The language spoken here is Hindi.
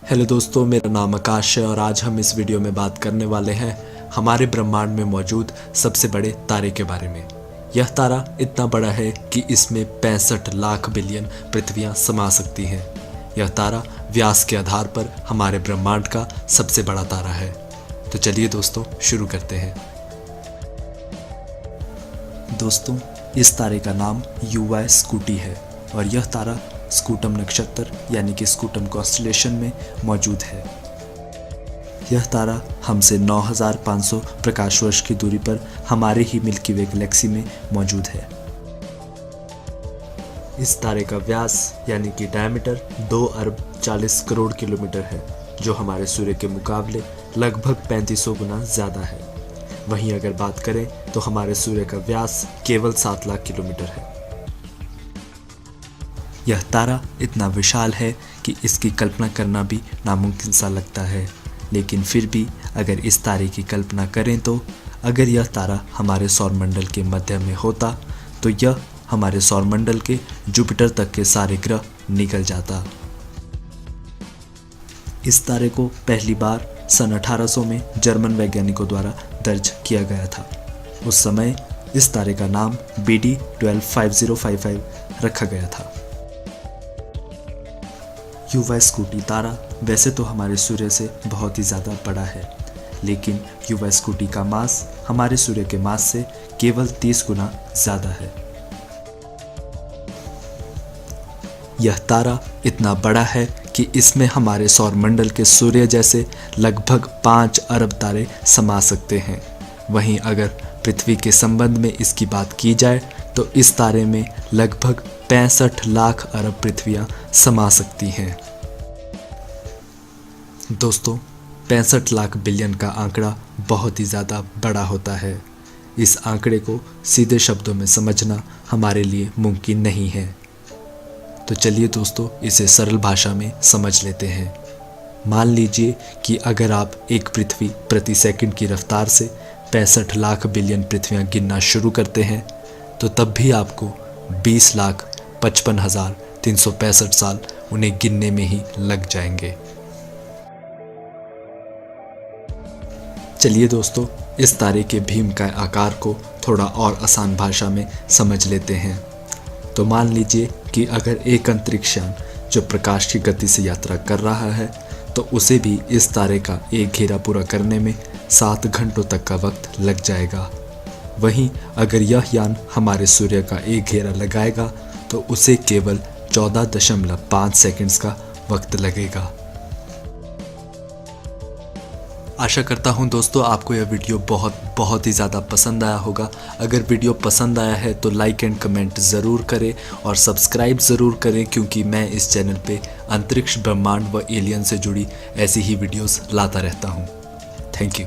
हेलो दोस्तों, मेरा नाम आकाश है और आज हम इस वीडियो में बात करने वाले हैं हमारे ब्रह्मांड में मौजूद सबसे बड़े तारे के बारे में। यह तारा इतना बड़ा है कि इसमें 65 लाख बिलियन पृथ्वियां समा सकती हैं। यह तारा व्यास के आधार पर हमारे ब्रह्मांड का सबसे बड़ा तारा है। तो चलिए दोस्तों शुरू करते हैं। दोस्तों, इस तारे का नाम युवा स्कूटी है और यह तारा स्कूटम नक्षत्र यानी कि स्कूटम कॉन्स्टेलेशन में मौजूद है। यह तारा हमसे 9500 प्रकाश वर्ष की दूरी पर हमारे ही मिल्की वे गैलेक्सी में मौजूद है। इस तारे का व्यास यानी कि डायमीटर 2 अरब 40 करोड़ किलोमीटर है, जो हमारे सूर्य के मुकाबले लगभग 3500 गुना ज़्यादा है। वहीं अगर बात करें तो हमारे सूर्य का व्यास केवल 7 लाख किलोमीटर है। यह तारा इतना विशाल है कि इसकी कल्पना करना भी नामुमकिन सा लगता है, लेकिन फिर भी अगर इस तारे की कल्पना करें तो अगर यह तारा हमारे सौरमंडल के मध्य में होता तो यह हमारे सौरमंडल के जुपिटर तक के सारे ग्रह निकल जाता। इस तारे को पहली बार सन 1800 में जर्मन वैज्ञानिकों द्वारा दर्ज किया गया था। उस समय इस तारे का नाम BD 125055 रखा गया था। युवा स्कूटी तारा वैसे तो हमारे सूर्य से बहुत ही ज़्यादा बड़ा है, लेकिन युवा स्कूटी का मास हमारे सूर्य के मास से केवल 30 गुना ज़्यादा है। यह तारा इतना बड़ा है कि इसमें हमारे सौरमंडल के सूर्य जैसे लगभग 5 अरब तारे समा सकते हैं। वहीं अगर पृथ्वी के संबंध में इसकी बात की जाए तो इस तारे में लगभग 65 लाख अरब पृथ्वियां समा सकती हैं। दोस्तों, 65 लाख बिलियन का आंकड़ा बहुत ही ज़्यादा बड़ा होता है। इस आंकड़े को सीधे शब्दों में समझना हमारे लिए मुमकिन नहीं है। तो चलिए दोस्तों, इसे सरल भाषा में समझ लेते हैं। मान लीजिए कि अगर आप एक पृथ्वी प्रति सेकंड की रफ्तार से 65 लाख बिलियन पृथ्वियां गिनना शुरू करते हैं तो तब भी आपको 20,55,365 साल उन्हें गिनने में ही लग जाएंगे। चलिए दोस्तों, इस तारे के भीमकाय आकार को थोड़ा और आसान भाषा में समझ लेते हैं। तो मान लीजिए कि अगर एक अंतरिक्षयान जो प्रकाश की गति से यात्रा कर रहा है तो उसे भी इस तारे का एक घेरा पूरा करने में 7 घंटों तक का वक्त लग जाएगा। वहीं अगर यह यान हमारे सूर्य का एक घेरा लगाएगा तो उसे केवल 14.5 सेकंड्स का वक्त लगेगा। आशा करता हूं दोस्तों आपको यह वीडियो बहुत ही ज़्यादा पसंद आया होगा। अगर वीडियो पसंद आया है तो लाइक एंड कमेंट ज़रूर करें और सब्सक्राइब ज़रूर करें, क्योंकि मैं इस चैनल पे अंतरिक्ष, ब्रह्मांड व एलियन से जुड़ी ऐसी ही वीडियोस लाता रहता हूं। Thank you.